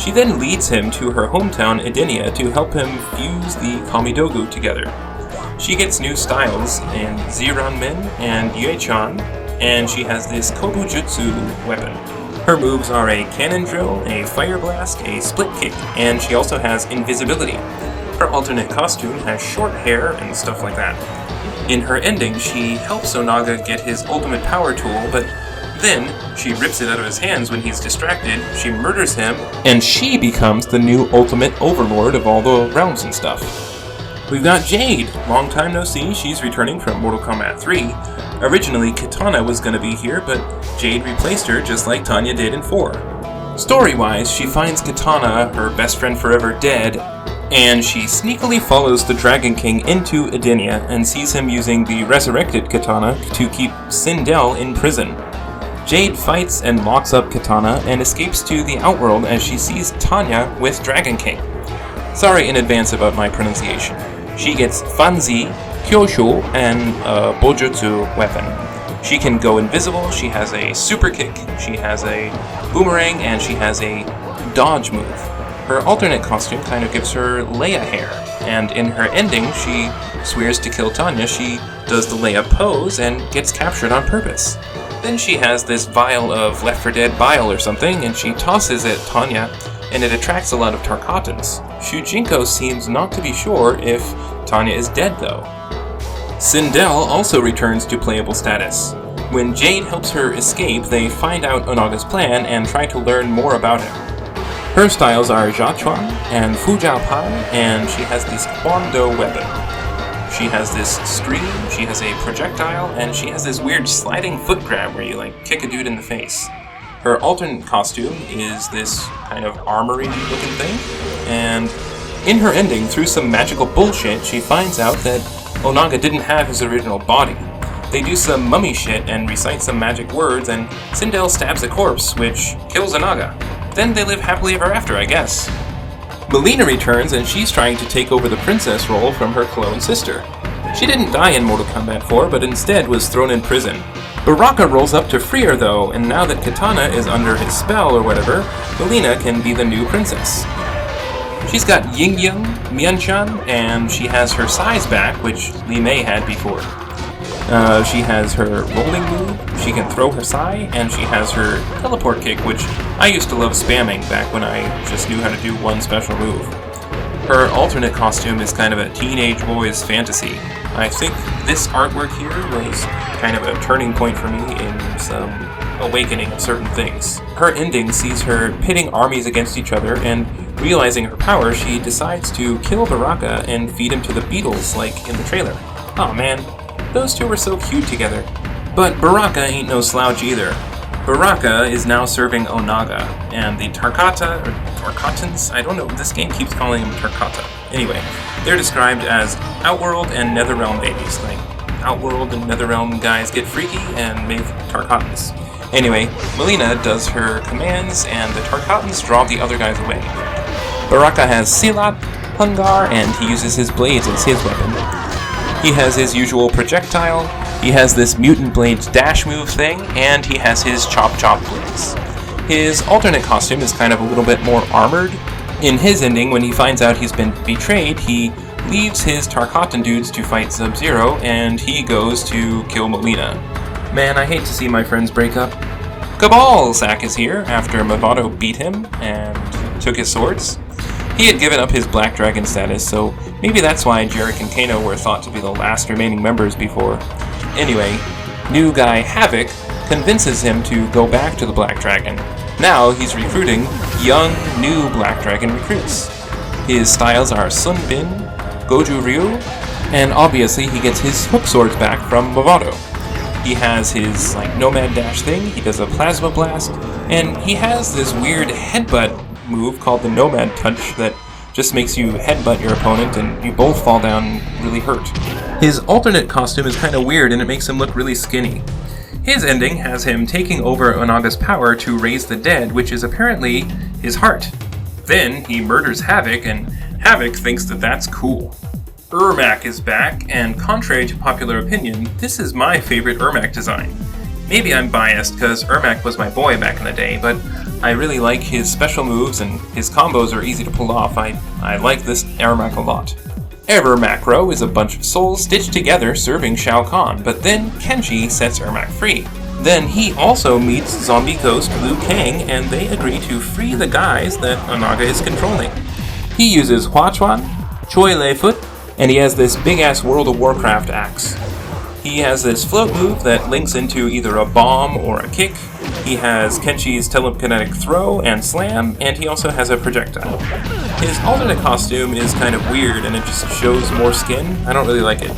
She then leads him to her hometown, Edenia, to help him fuse the Kamidogu together. She gets new styles in Ziranmen and Yuechan, and she has this Kobujutsu weapon. Her moves are a cannon drill, a fire blast, a split kick, and she also has invisibility. Her alternate costume has short hair and stuff like that. In her ending, she helps Onaga get his ultimate power tool, but then she rips it out of his hands when he's distracted, she murders him, and she becomes the new ultimate overlord of all the realms and stuff. We've got Jade. Long time no see, she's returning from Mortal Kombat 3. Originally, Kitana was going to be here, but Jade replaced her just like Tanya did in 4. Story-wise, she finds Kitana, her best friend forever, dead, and she sneakily follows the Dragon King into Edenia and sees him using the resurrected Kitana to keep Sindel in prison. Jade fights and locks up Kitana and escapes to the Outworld as she sees Tanya with Dragon King. Sorry in advance about my pronunciation. She gets Fanzi, Kyoshu, and a Bojutsu weapon. She can go invisible, she has a super kick, she has a boomerang, and she has a dodge move. Her alternate costume kind of gives her Leia hair, and in her ending, she swears to kill Tanya. She does the Leia pose and gets captured on purpose. Then she has this vial of Left 4 Dead bile or something, and she tosses it at Tanya, and it attracts a lot of Tarkatans. Shujinko seems not to be sure if Tanya is dead though. Sindel also returns to playable status. When Jade helps her escape, they find out Onaga's plan and try to learn more about him. Her styles are Jiachuan and Fujiao Pai, and she has this Kwando weapon. She has this scream, she has a projectile, and she has this weird sliding foot grab where you like kick a dude in the face. Her alternate costume is this kind of armory-looking thing, and in her ending, through some magical bullshit, she finds out that Onaga didn't have his original body. They do some mummy shit and recite some magic words, and Sindel stabs a corpse, which kills Onaga. Then they live happily ever after, I guess. Mileena returns, and she's trying to take over the princess role from her clone sister. She didn't die in Mortal Kombat 4, but instead was thrown in prison. Baraka rolls up to free her though, and now that Kitana is under his spell or whatever, Mileena can be the new princess. She's got Ying Yang, Mianchan, and she has her size back, which Li Mei had before. She has her rolling move, she can throw her sai, and she has her teleport kick, which I used to love spamming back when I just knew how to do one special move. Her alternate costume is kind of a teenage boy's fantasy. I think this artwork here was kind of a turning point for me in some awakening of certain things. Her ending sees her pitting armies against each other, and realizing her power, she decides to kill Baraka and feed him to the beetles like in the trailer. Aw man, those two were so cute together. But Baraka ain't no slouch either. Baraka is now serving Onaga, and the Tarkata, or Tarkatans, I don't know, this game keeps calling them Tarkata. Anyway, they're described as Outworld and Netherrealm babies. Like, Outworld and Netherrealm guys get freaky and make Tarkatans. Anyway, Mileena does her commands, and the Tarkatans draw the other guys away. Baraka has Silat, Hungar, and he uses his blades as his weapon. He has his usual projectile, he has this Mutant Blades dash move thing, and he has his Chop Chop blades. His alternate costume is kind of a little bit more armored. In his ending, when he finds out he's been betrayed, he leaves his Tarkatan dudes to fight Sub-Zero, and he goes to kill Mileena. Man, I hate to see my friends break up. Cabal Zack is here after Mavado beat him and took his swords. He had given up his Black Dragon status, so maybe that's why Jarek and Kano were thought to be the last remaining members before. Anyway, new guy Havoc convinces him to go back to the Black Dragon. Now he's recruiting young, new Black Dragon recruits. His styles are Sun Bin, Goju Ryu, and obviously he gets his hook swords back from Mavado. He has his Nomad Dash thing, he does a Plasma Blast, and he has this weird headbutt move called the Nomad Touch that just makes you headbutt your opponent and you both fall down and really hurt. His alternate costume is kind of weird and it makes him look really skinny. His ending has him taking over Onaga's power to raise the dead, which is apparently his heart. Then he murders Havoc, and Havoc thinks that that's cool. Ermac is back, and contrary to popular opinion, this is my favorite Ermac design. Maybe I'm biased because Ermac was my boy back in the day, but I really like his special moves and his combos are easy to pull off. I like this Ermac a lot. Ever Macro is a bunch of souls stitched together serving Shao Kahn, but then Kenshi sets Ermac free. Then he also meets zombie ghost Liu Kang, and they agree to free the guys that Onaga is controlling. He uses Hua Chuan, Choi Lei Foot, and he has this big-ass World of Warcraft axe. He has this float move that links into either a bomb or a kick. He has Kenshi's telekinetic throw and slam, and he also has a projectile. His alternate costume is kind of weird and it just shows more skin. I don't really like it.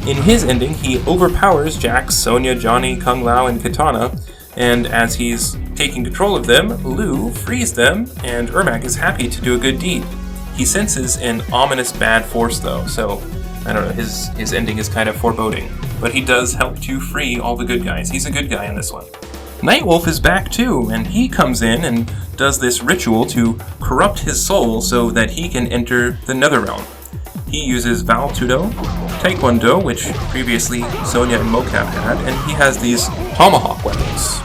In his ending, he overpowers Jax, Sonya, Johnny, Kung Lao, and Kitana, and as he's taking control of them, Liu frees them, and Ermac is happy to do a good deed. He senses an ominous bad force though, so I don't know, his ending is kind of foreboding. But he does help to free all the good guys. He's a good guy in this one. Nightwolf is back too, and he comes in and does this ritual to corrupt his soul so that he can enter the Netherrealm. He uses Val Tudo, Taekwondo, which previously Sonya and Mocap had, and he has these tomahawk weapons.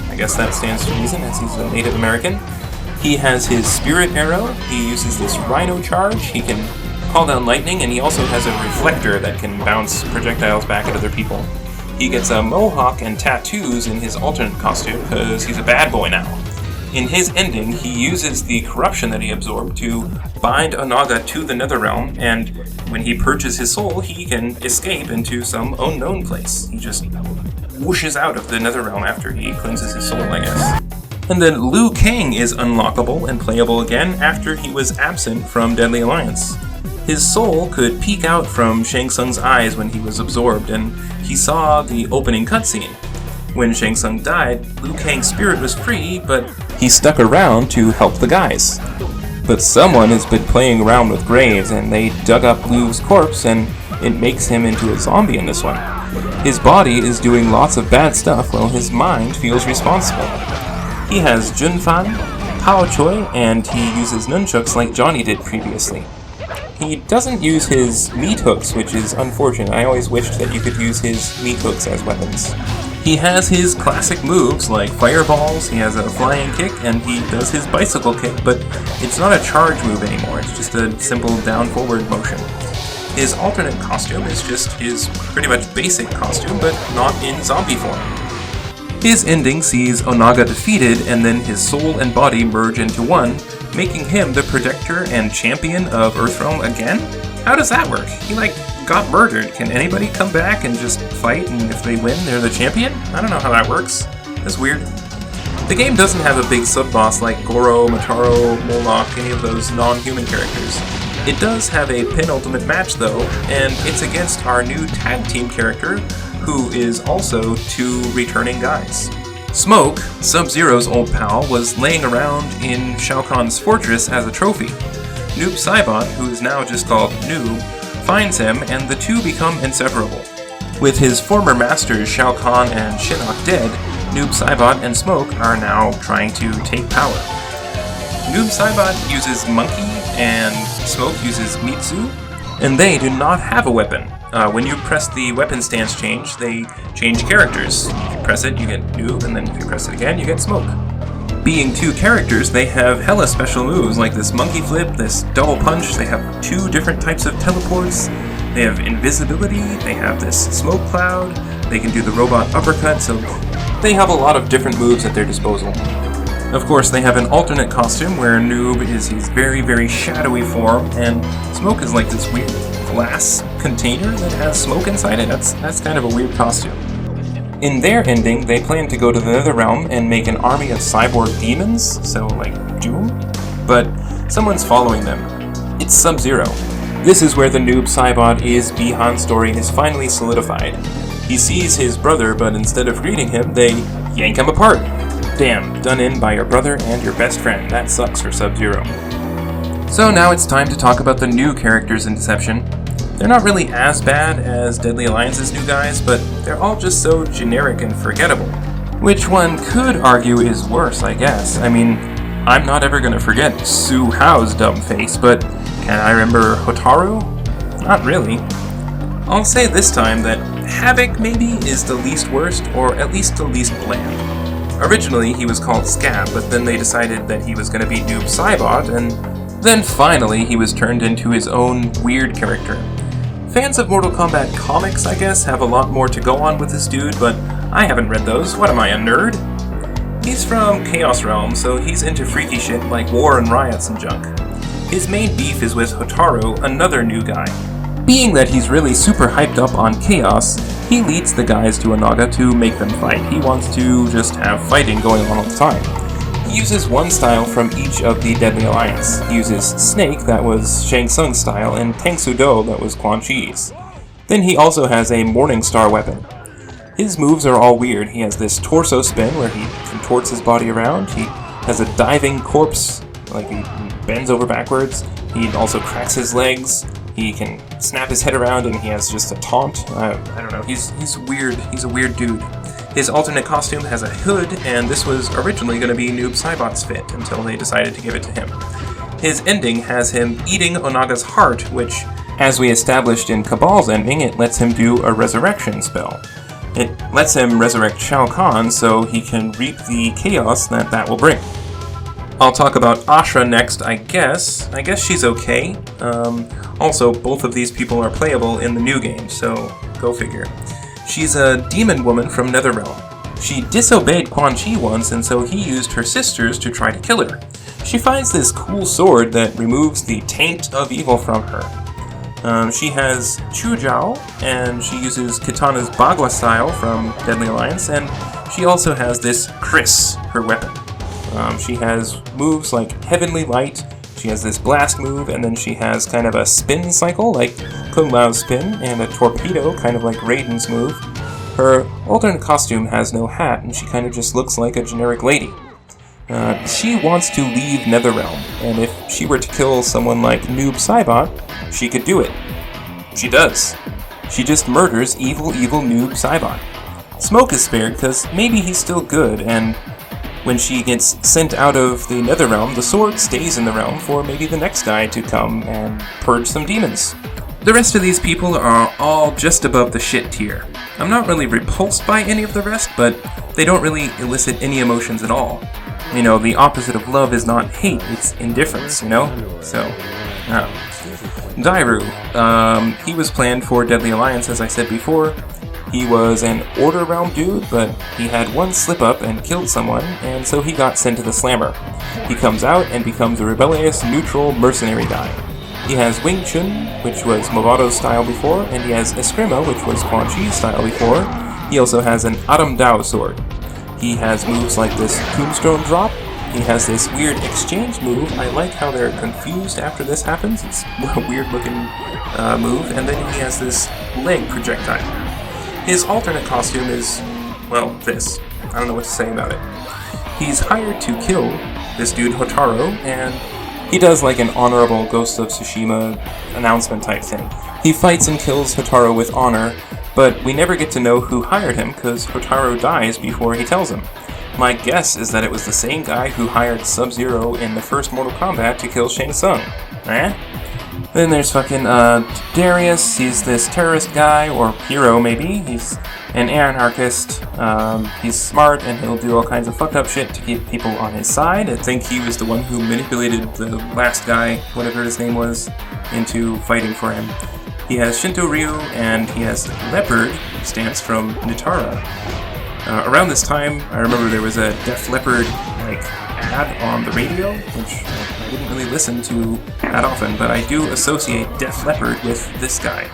I guess that stands to reason, as he's a Native American. He has his Spirit Arrow, he uses this Rhino Charge, he can call down lightning, and he also has a reflector that can bounce projectiles back at other people. He gets a mohawk and tattoos in his alternate costume because he's a bad boy now. In his ending, he uses the corruption that he absorbed to bind Onaga to the Netherrealm, and when he purges his soul, he can escape into some unknown place. He just whooshes out of the Netherrealm after he cleanses his soul, I guess. And then Liu Kang is unlockable and playable again after he was absent from Deadly Alliance. His soul could peek out from Shang Tsung's eyes when he was absorbed, and he saw the opening cutscene. When Shang Tsung died, Liu Kang's spirit was free, but he stuck around to help the guys. But someone has been playing around with graves, and they dug up Liu's corpse, and it makes him into a zombie in this one. His body is doing lots of bad stuff while his mind feels responsible. He has Junfan, Hao Choi, and he uses nunchucks like Johnny did previously. He doesn't use his meat hooks, which is unfortunate. I always wished that you could use his meat hooks as weapons. He has his classic moves like fireballs, he has a flying kick, and he does his bicycle kick, but it's not a charge move anymore, it's just a simple down-forward motion. His alternate costume is just his pretty much basic costume, but not in zombie form. His ending sees Onaga defeated, and then his soul and body merge into one, making him the protector and champion of Earthrealm again? How does that work? He, got murdered. Can anybody come back and just fight, and if they win, they're the champion? I don't know how that works. That's weird. The game doesn't have a big sub-boss like Goro, Mataro, Moloch, any of those non-human characters. It does have a penultimate match, though, and it's against our new tag team character, who is also two returning guys. Smoke, Sub-Zero's old pal, was laying around in Shao Kahn's fortress as a trophy. Noob Saibot, who is now just called Noob, finds him, and the two become inseparable. With his former masters Shao Kahn and Shinnok dead, Noob Saibot and Smoke are now trying to take power. Noob Saibot uses Monkey, and Smoke uses Mitsu, and they do not have a weapon. When you press the weapon stance change, they change characters. If you press it, you get Noob, and then if you press it again, you get Smoke. Being two characters, they have hella special moves, like this monkey flip, this double punch, they have two different types of teleports, they have invisibility, they have this smoke cloud, they can do the robot uppercut, so they have a lot of different moves at their disposal. Of course, they have an alternate costume where Noob is his very, very shadowy form, and Smoke is like this weird glass container that has smoke inside it. That's kind of a weird costume. In their ending, they plan to go to the Netherrealm and make an army of cyborg demons, so like Doom, but someone's following them. It's Sub-Zero. This is where the Noob Saibot is Bihan story is finally solidified. He sees his brother, but instead of greeting him, they yank him apart. Damn, done in by your brother and your best friend. That sucks for Sub-Zero. So now it's time to talk about the new characters in Deception. They're not really as bad as Deadly Alliance's new guys, but they're all just so generic and forgettable. Which one could argue is worse, I guess. I mean, I'm not ever gonna forget Su Hao's dumb face, but can I remember Hotaru? Not really. I'll say this time that Havoc maybe is the least worst, or at least the least bland. Originally he was called Scab, but then they decided that he was gonna be Noob Saibot, and then finally he was turned into his own weird character. Fans of Mortal Kombat comics, I guess, have a lot more to go on with this dude, but I haven't read those. What am I, a nerd? He's from Chaos Realm, so he's into freaky shit like war and riots and junk. His main beef is with Hotaru, another new guy. Being that he's really super hyped up on Chaos, he leads the guys to Onaga to make them fight. He wants to just have fighting going on all the time. He uses one style from each of the Deadly Alliance. He uses Snake, that was Shang Tsung's style, and Tang Soo Do, that was Quan Chi's. Then he also has a Morning Star weapon. His moves are all weird. He has this torso spin where he contorts his body around. He has a diving corpse, like he bends over backwards. He also cracks his legs. He can snap his head around, and he has just a taunt. I don't know. He's weird. He's a weird dude. His alternate costume has a hood, and this was originally going to be Noob Saibot's fit until they decided to give it to him. His ending has him eating Onaga's heart, which, as we established in Cabal's ending, it lets him do a resurrection spell. It lets him resurrect Shao Kahn so he can reap the chaos that will bring. I'll talk about Ashra next, I guess. I guess she's okay. Also, both of these people are playable in the new game, so go figure. She's a demon woman from Netherrealm. She disobeyed Quan Chi once, and so he used her sisters to try to kill her. She finds this cool sword that removes the taint of evil from her. She has Chu Jiao, and she uses Kitana's Bagua style from Deadly Alliance, and she also has this Chris, her weapon. She has moves like Heavenly Light, She has this blast move, and then she has kind of a spin cycle, like Kung Lao's spin, and a torpedo, kind of like Raiden's move. Her alternate costume has no hat, and she kind of just looks like a generic lady. She wants to leave Netherrealm, and if she were to kill someone like Noob Saibot, she could do it. She does. She just murders evil Noob Saibot. Smoke is spared because maybe he's still good, and when she gets sent out of the Netherrealm, the sword stays in the realm for maybe the next guy to come and purge some demons. The rest of these people are all just above the shit tier. I'm not really repulsed by any of the rest, but they don't really elicit any emotions at all. You know, the opposite of love is not hate, it's indifference, you know? So, Dairu, he was planned for Deadly Alliance, as I said before. He was an Order Realm dude, but he had one slip-up and killed someone, and so he got sent to the Slammer. He comes out and becomes a rebellious, neutral, mercenary guy. He has Wing Chun, which was Movato's style before, and he has Eskrima, which was Quan Chi's style before. He also has an Adam Dao sword. He has moves like this Tombstone Drop. He has this weird exchange move. I like how they're confused after this happens. It's a weird-looking move. And then he has this leg projectile. His alternate costume is, well, this. I don't know what to say about it. He's hired to kill this dude Hotaro, and he does like an honorable Ghost of Tsushima announcement type thing. He fights and kills Hotaro with honor, but we never get to know who hired him because Hotaro dies before he tells him. My guess is that it was the same guy who hired Sub-Zero in the first Mortal Kombat to kill Shang Tsung. Then there's fucking Darius. He's this terrorist guy, or hero maybe. He's an anarchist. He's smart, and he'll do all kinds of fucked up shit to keep people on his side. I think he was the one who manipulated the last guy, whatever his name was, into fighting for him. He has Shinto Ryu, and he has Leopard stance from Nitara. Around this time, I remember there was a Def Leppard ad on the radio, which I didn't really listen to that often, but I do associate Def Leppard with this guy.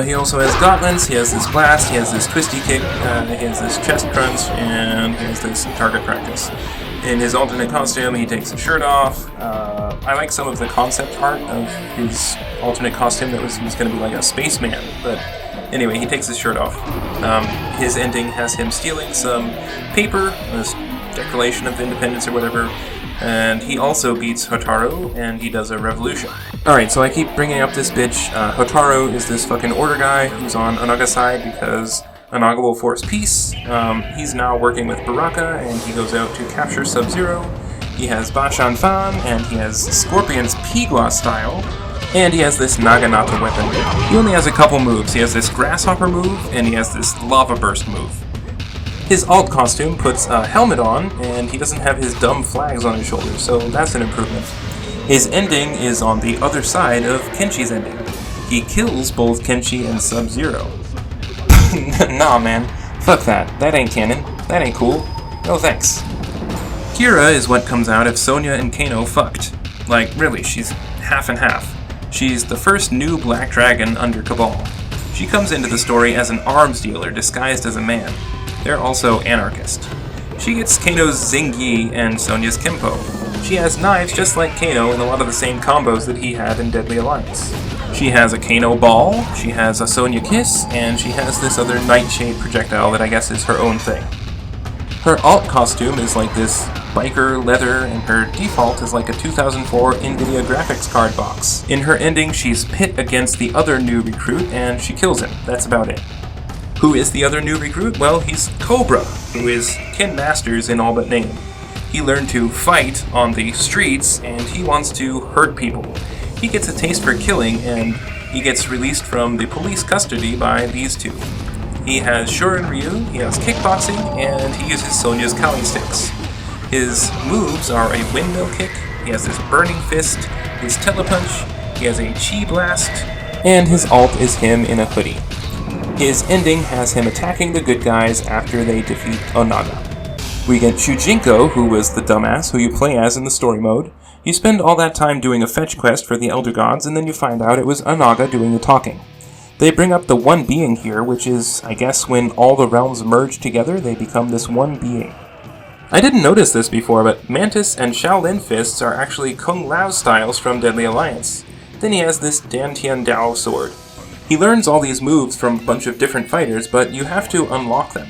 He also has gauntlets, he has this blast, he has this twisty kick, he has this chest crunch, and he has this target practice. In his alternate costume, he takes his shirt off. I like some of the concept art of his alternate costume that he was going to be like a spaceman, but anyway, he takes his shirt off. His ending has him stealing some paper, this Declaration of Independence or whatever, and he also beats Hotaro, and he does a revolution. Alright, so I keep bringing up this bitch. Hotaro is this fucking Order guy who's on Anaga's side because Anaga will force peace. He's now working with Baraka, and he goes out to capture Sub-Zero. He has Bashan Fan, and he has Scorpion's Pigua style, and he has this Naginata weapon. He only has a couple moves. He has this Grasshopper move, and he has this Lava Burst move. His alt costume puts a helmet on, and he doesn't have his dumb flags on his shoulders, so that's an improvement. His ending is on the other side of Kenshi's ending. He kills both Kenshi and Sub-Zero. Nah, man. Fuck that. That ain't canon. That ain't cool. No thanks. Kira is what comes out if Sonya and Kano fucked. Like, really, she's half and half. She's the first new Black Dragon under Cabal. She comes into the story as an arms dealer disguised as a man. They're also anarchist. She gets Kano's Zingyi and Sonya's Kenpo. She has knives just like Kano and a lot of the same combos that he had in Deadly Alliance. She has a Kano ball, she has a Sonya kiss, and she has this other Nightshade projectile that I guess is her own thing. Her alt costume is like this biker leather, and her default is like a 2004 NVIDIA graphics card box. In her ending, she's pit against the other new recruit, and she kills him. That's about it. Who is the other new recruit? Well, he's Cobra, who is Ken Masters in all but name. He learned to fight on the streets, and he wants to hurt people. He gets a taste for killing, and he gets released from the police custody by these two. He has Shorin Ryu, he has kickboxing, and he uses Sonya's Kali sticks. His moves are a windmill kick, he has this burning fist, his telepunch, he has a chi blast, and his alt is him in a hoodie. His ending has him attacking the good guys after they defeat Onaga. We get Shujinko, who was the dumbass who you play as in the story mode. You spend all that time doing a fetch quest for the Elder Gods, and then you find out it was Onaga doing the talking. They bring up the one being here, which is, I guess, when all the realms merge together, they become this one being. I didn't notice this before, but Mantis and Shaolin fists are actually Kung Lao styles from Deadly Alliance. Then he has this Dantian Dao sword. He learns all these moves from a bunch of different fighters, but you have to unlock them.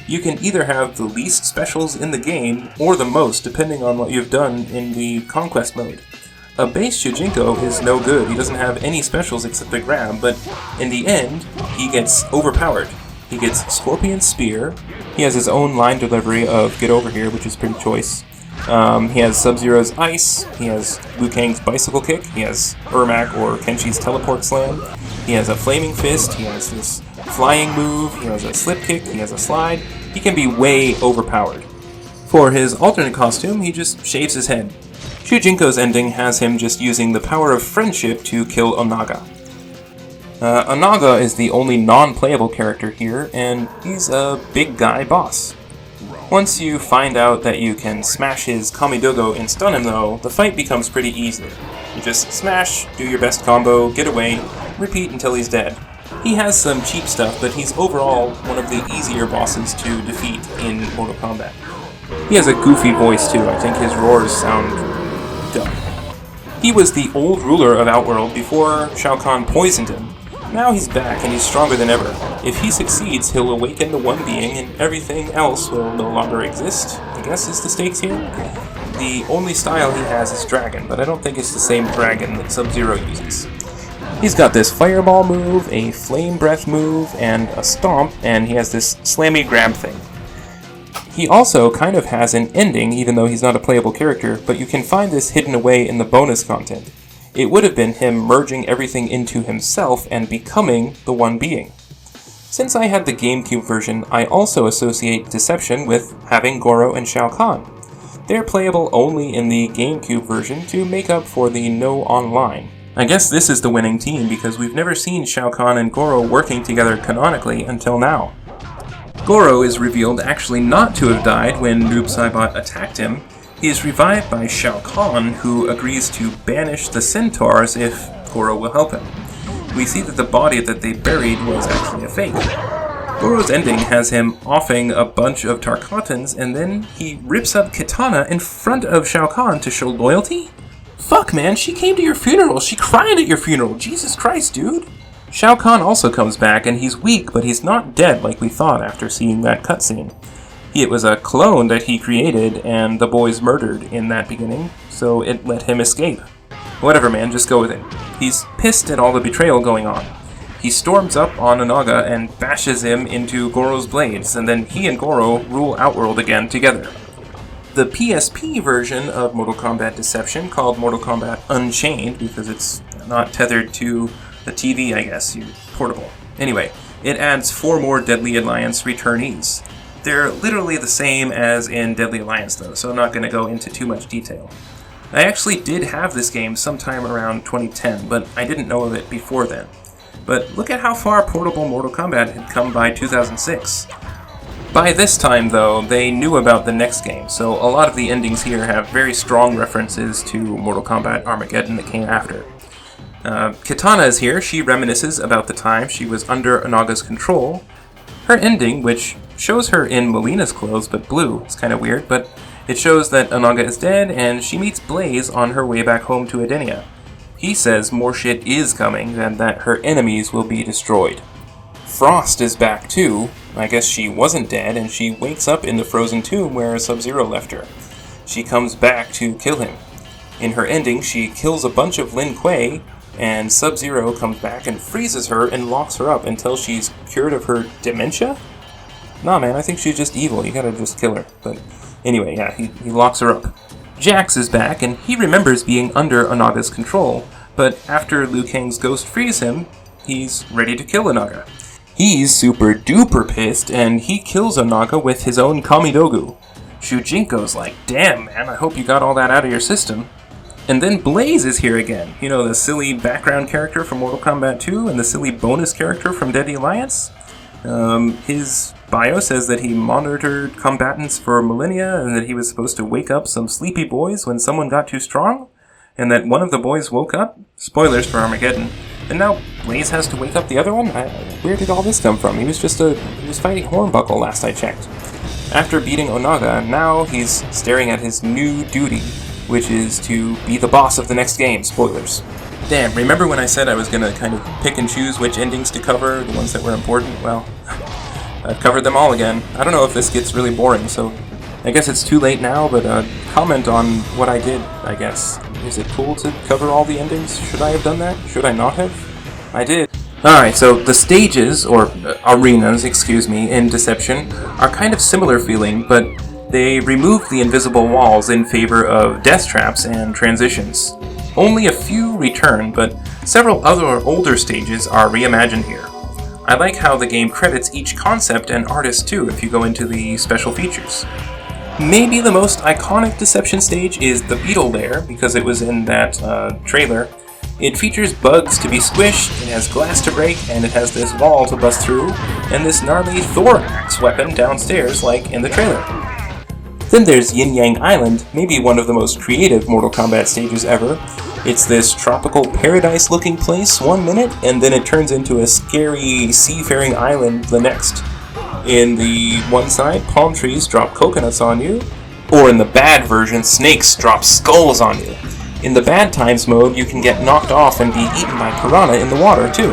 You can either have the least specials in the game, or the most, depending on what you've done in the Conquest mode. A base Shujinko is no good, he doesn't have any specials except a grab, but in the end, he gets overpowered. He gets Scorpion Spear, he has his own line delivery of Get Over Here, which is pretty choice. He has Sub-Zero's Ice, he has Liu Kang's Bicycle Kick, he has Ermac or Kenshi's Teleport Slam, he has a Flaming Fist, he has this flying move, he has a Slip Kick, he has a Slide. He can be way overpowered. For his alternate costume, he just shaves his head. Shujinko's ending has him just using the power of friendship to kill Onaga. Onaga is the only non-playable character here, and he's a big guy boss. Once you find out that you can smash his Kamidogo and stun him though, the fight becomes pretty easy. You just smash, do your best combo, get away, repeat until he's dead. He has some cheap stuff, but he's overall one of the easier bosses to defeat in Mortal Kombat. He has a goofy voice too, I think his roars sound dumb. He was the old ruler of Outworld before Shao Kahn poisoned him. Now he's back and he's stronger than ever. If he succeeds, he'll awaken the One Being and everything else will no longer exist, I guess is the stakes here. The only style he has is Dragon, but I don't think it's the same Dragon that Sub-Zero uses. He's got this Fireball move, a Flame Breath move, and a Stomp, and he has this Slammy Grab thing. He also kind of has an ending, even though he's not a playable character, but you can find this hidden away in the bonus content. It would have been him merging everything into himself and becoming the One Being. Since I had the GameCube version, I also associate Deception with having Goro and Shao Kahn. They're playable only in the GameCube version to make up for the no online. I guess this is the winning team because we've never seen Shao Kahn and Goro working together canonically until now. Goro is revealed actually not to have died when Noob Saibot attacked him. He is revived by Shao Kahn, who agrees to banish the centaurs if Goro will help him. We see that the body that they buried was actually a fake. Goro's ending has him offing a bunch of Tarkatans, and then he rips up Kitana in front of Shao Kahn to show loyalty? Fuck, man, she came to your funeral. She cried at your funeral. Jesus Christ, dude. Shao Kahn also comes back, and he's weak, but he's not dead like we thought after seeing that cutscene. It was a clone that he created, and the boys murdered in that beginning, so it let him escape. Whatever, man, just go with it. He's pissed at all the betrayal going on. He storms up on Onaga and bashes him into Goro's blades, and then he and Goro rule Outworld again together. The PSP version of Mortal Kombat Deception, called Mortal Kombat Unchained, because it's not tethered to the TV, I guess, portable. Anyway, it adds 4 more Deadly Alliance returnees. They're literally the same as in Deadly Alliance, though, so I'm not going to go into too much detail. I actually did have this game sometime around 2010, but I didn't know of it before then. But look at how far portable Mortal Kombat had come by 2006. By this time, though, they knew about the next game, so a lot of the endings here have very strong references to Mortal Kombat Armageddon that came after. Kitana is here. She reminisces about the time she was under Onaga's control. Her ending, which shows her in Melina's clothes but blue, is kind of weird, but it shows that Onaga is dead and she meets Blaze on her way back home to Edenia. He says more shit is coming and that her enemies will be destroyed. Frost is back too. I guess she wasn't dead, and she wakes up in the frozen tomb where Sub-Zero left her. She comes back to kill him. In her ending, she kills a bunch of Lin Kuei, and Sub-Zero comes back and freezes her and locks her up until she's cured of her dementia? Nah, man, I think she's just evil. You gotta just kill her. But anyway, yeah, he locks her up. Jax is back, and he remembers being under Onaga's control, but after Liu Kang's ghost frees him, he's ready to kill Onaga. He's super duper pissed, and he kills Onaga with his own Kamidogu. Shujinko's like, damn man, I hope you got all that out of your system. And then Blaze is here again. You know, the silly background character from Mortal Kombat 2 and the silly bonus character from Deadly Alliance? His bio says that he monitored combatants for millennia and that he was supposed to wake up some sleepy boys when someone got too strong, and that one of the boys woke up. Spoilers for Armageddon. And now Blaze has to wake up the other one? Where did all this come from? He was fighting Hornbuckle last I checked. After beating Onaga, now he's staring at his new duty, which is to be the boss of the next game. Spoilers. Damn, remember when I said I was going to kind of pick and choose which endings to cover, the ones that were important? Well, I've covered them all again. I don't know if this gets really boring, so I guess it's too late now, but comment on what I did, I guess. Is it cool to cover all the endings? Should I have done that? Should I not have? I did. Alright, so the stages, or arenas, excuse me, in Deception are kind of similar feeling, but they removed the invisible walls in favor of death traps and transitions. Only a few return, but several other older stages are reimagined here. I like how the game credits each concept and artist too if you go into the special features. Maybe the most iconic Deception stage is the Beetle Lair, because it was in that trailer. It features bugs to be squished, it has glass to break, and it has this wall to bust through, and this gnarly Thor axe weapon downstairs like in the trailer. Then there's Yin Yang Island, maybe one of the most creative Mortal Kombat stages ever. It's this tropical paradise-looking place 1 minute, and then it turns into a scary seafaring island the next. In the one side, palm trees drop coconuts on you, or in the bad version, snakes drop skulls on you. In the bad times mode, you can get knocked off and be eaten by piranha in the water, too.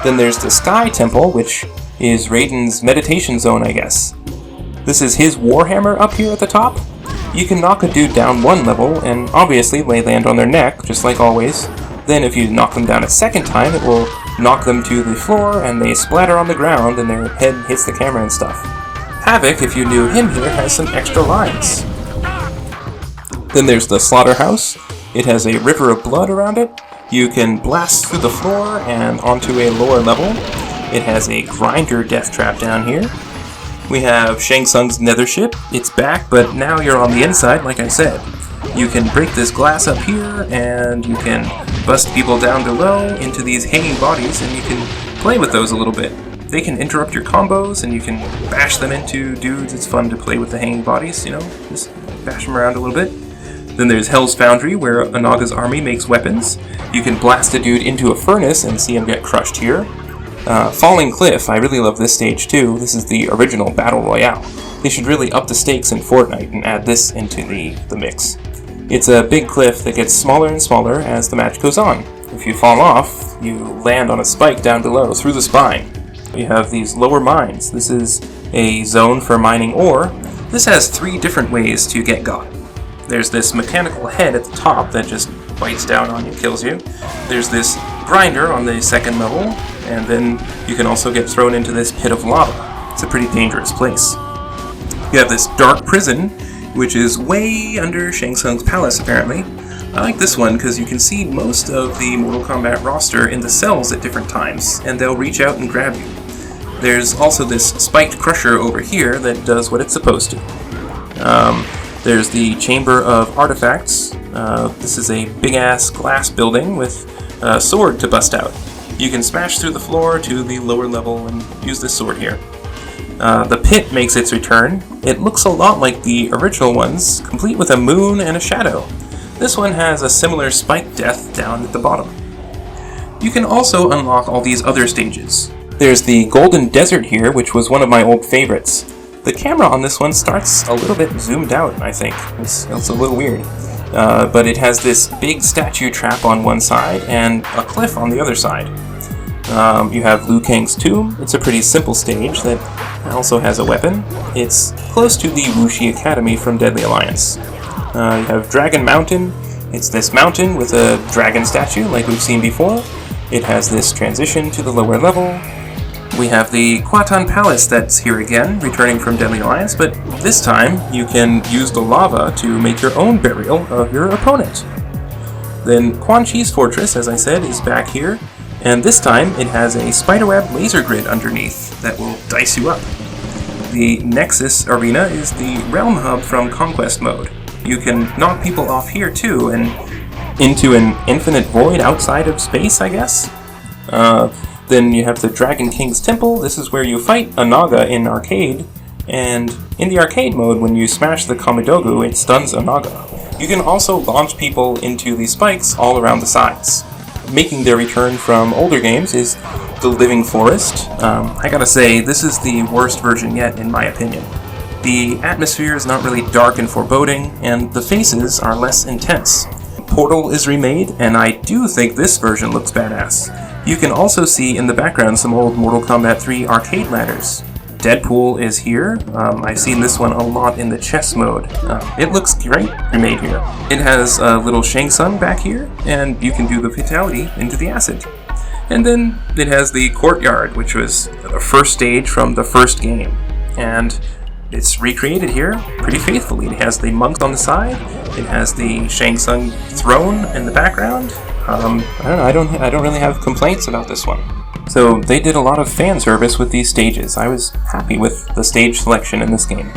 Then there's the Sky Temple, which is Raiden's meditation zone, I guess. This is his Warhammer up here at the top. You can knock a dude down one level, and obviously lay land on their neck, just like always. Then if you knock them down a second time, it will knock them to the floor, and they splatter on the ground, and their head hits the camera and stuff. Havoc, if you knew him here, has some extra lines. Then there's the Slaughterhouse. It has a river of blood around it. You can blast through the floor and onto a lower level. It has a grinder death trap down here. We have Shang Tsung's nether ship. It's back, but now you're on the inside, like I said. You can break this glass up here, and you can bust people down below into these hanging bodies, and you can play with those a little bit. They can interrupt your combos, and you can bash them into dudes. It's fun to play with the hanging bodies, you know, just bash them around a little bit. Then there's Hell's Foundry, where Onaga's army makes weapons. You can blast a dude into a furnace and see him get crushed here. Falling Cliff, I really love this stage too. This is the original Battle Royale. They should really up the stakes in Fortnite and add this into the mix. It's a big cliff that gets smaller and smaller as the match goes on. If you fall off, you land on a spike down below through the spine. You have these lower mines. This is a zone for mining ore. This has 3 different ways to get got. There's this mechanical head at the top that just bites down on you, kills you. There's this grinder on the second level, and then you can also get thrown into this pit of lava. It's a pretty dangerous place. You have this dark prison, which is way under Shang Tsung's palace, apparently. I like this one because you can see most of the Mortal Kombat roster in the cells at different times, and they'll reach out and grab you. There's also this spiked crusher over here that does what it's supposed to. There's the Chamber of Artifacts. This is a big-ass glass building with a sword to bust out. You can smash through the floor to the lower level and use this sword here. The pit makes its return. It looks a lot like the original ones, complete with a moon and a shadow. This one has a similar spike death down at the bottom. You can also unlock all these other stages. There's the Golden Desert here, which was one of my old favorites. The camera on this one starts a little bit zoomed out, I think. It's a little weird. But it has this big statue trap on one side and a cliff on the other side. You have Liu Kang's tomb. It's a pretty simple stage that also has a weapon. It's close to the Wuxi Academy from Deadly Alliance. You have Dragon Mountain. It's this mountain with a dragon statue like we've seen before. It has this transition to the lower level. We have the Kwatan Palace that's here again, returning from Deadly Alliance, but this time you can use the lava to make your own burial of your opponent. Then Quan Chi's fortress, as I said, is back here, and this time it has a spiderweb laser grid underneath that will dice you up. The Nexus Arena is the realm hub from Conquest mode. You can knock people off here too, and into an infinite void outside of space, I guess? Then you have the Dragon King's Temple. This is where you fight Onaga in arcade, and in the arcade mode, when you smash the Kamidogu, it stuns Onaga. You can also launch people into the spikes all around the sides. Making their return from older games is the Living Forest. I gotta say, this is the worst version yet, in my opinion. The atmosphere is not really dark and foreboding, and the faces are less intense. Portal is remade, and I do think this version looks badass. You can also see in the background some old Mortal Kombat 3 arcade ladders. Deadpool is here. I've seen this one a lot in the chess mode. It looks great remade here. It has a little Shang Tsung back here, and you can do the fatality into the acid. And then it has the courtyard, which was the first stage from the first game. And it's recreated here pretty faithfully. It has the monks on the side. It has the Shang Tsung throne in the background. I don't know. I don't really have complaints about this one. So they did a lot of fan service with these stages. I was happy with the stage selection in this game.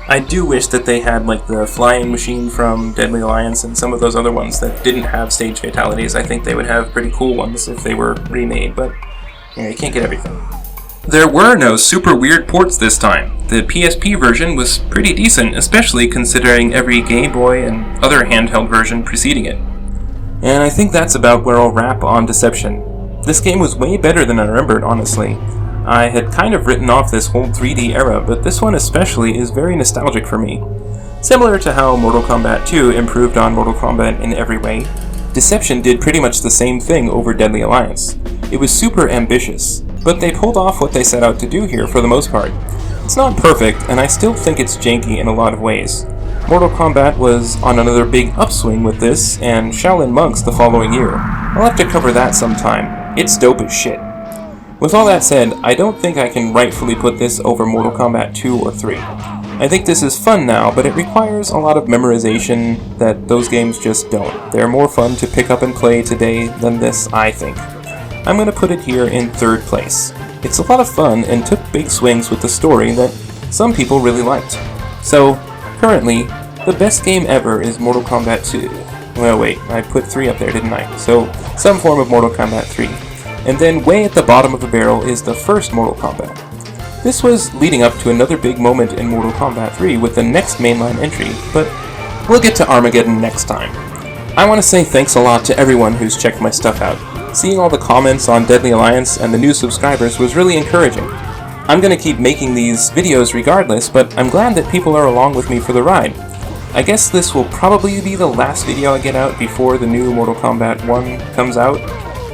I do wish that they had like the flying machine from Deadly Alliance and some of those other ones that didn't have stage fatalities. I think they would have pretty cool ones if they were remade, but yeah, you can't get everything. There were no super weird ports this time. The PSP version was pretty decent, especially considering every Game Boy and other handheld version preceding it. And I think that's about where I'll wrap on Deception. This game was way better than I remembered, honestly. I had kind of written off this whole 3D era, but this one especially is very nostalgic for me. Similar to how Mortal Kombat 2 improved on Mortal Kombat in every way, Deception did pretty much the same thing over Deadly Alliance. It was super ambitious, but they pulled off what they set out to do here for the most part. It's not perfect, and I still think it's janky in a lot of ways. Mortal Kombat was on another big upswing with this, and Shaolin Monks the following year. I'll have to cover that sometime. It's dope as shit. With all that said, I don't think I can rightfully put this over Mortal Kombat 2 or 3. I think this is fun now, but it requires a lot of memorization that those games just don't. They're more fun to pick up and play today than this, I think. I'm going to put it here in 3rd place. It's a lot of fun and took big swings with the story that some people really liked. So, currently, the best game ever is Mortal Kombat 2. Well, wait, I put 3 up there, didn't I? So, some form of Mortal Kombat 3. And then way at the bottom of the barrel is the first Mortal Kombat. This was leading up to another big moment in Mortal Kombat 3 with the next mainline entry, but we'll get to Armageddon next time. I want to say thanks a lot to everyone who's checked my stuff out. Seeing all the comments on Deadly Alliance and the new subscribers was really encouraging. I'm going to keep making these videos regardless, but I'm glad that people are along with me for the ride. I guess this will probably be the last video I get out before the new Mortal Kombat 1 comes out.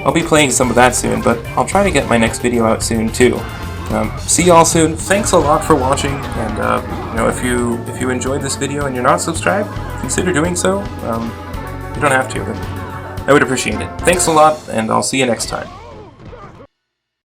I'll be playing some of that soon, but I'll try to get my next video out soon too. See y'all soon. Thanks a lot for watching, and if you enjoyed this video and you're not subscribed, consider doing so. You don't have to, but I would appreciate it. Thanks a lot, and I'll see you next time.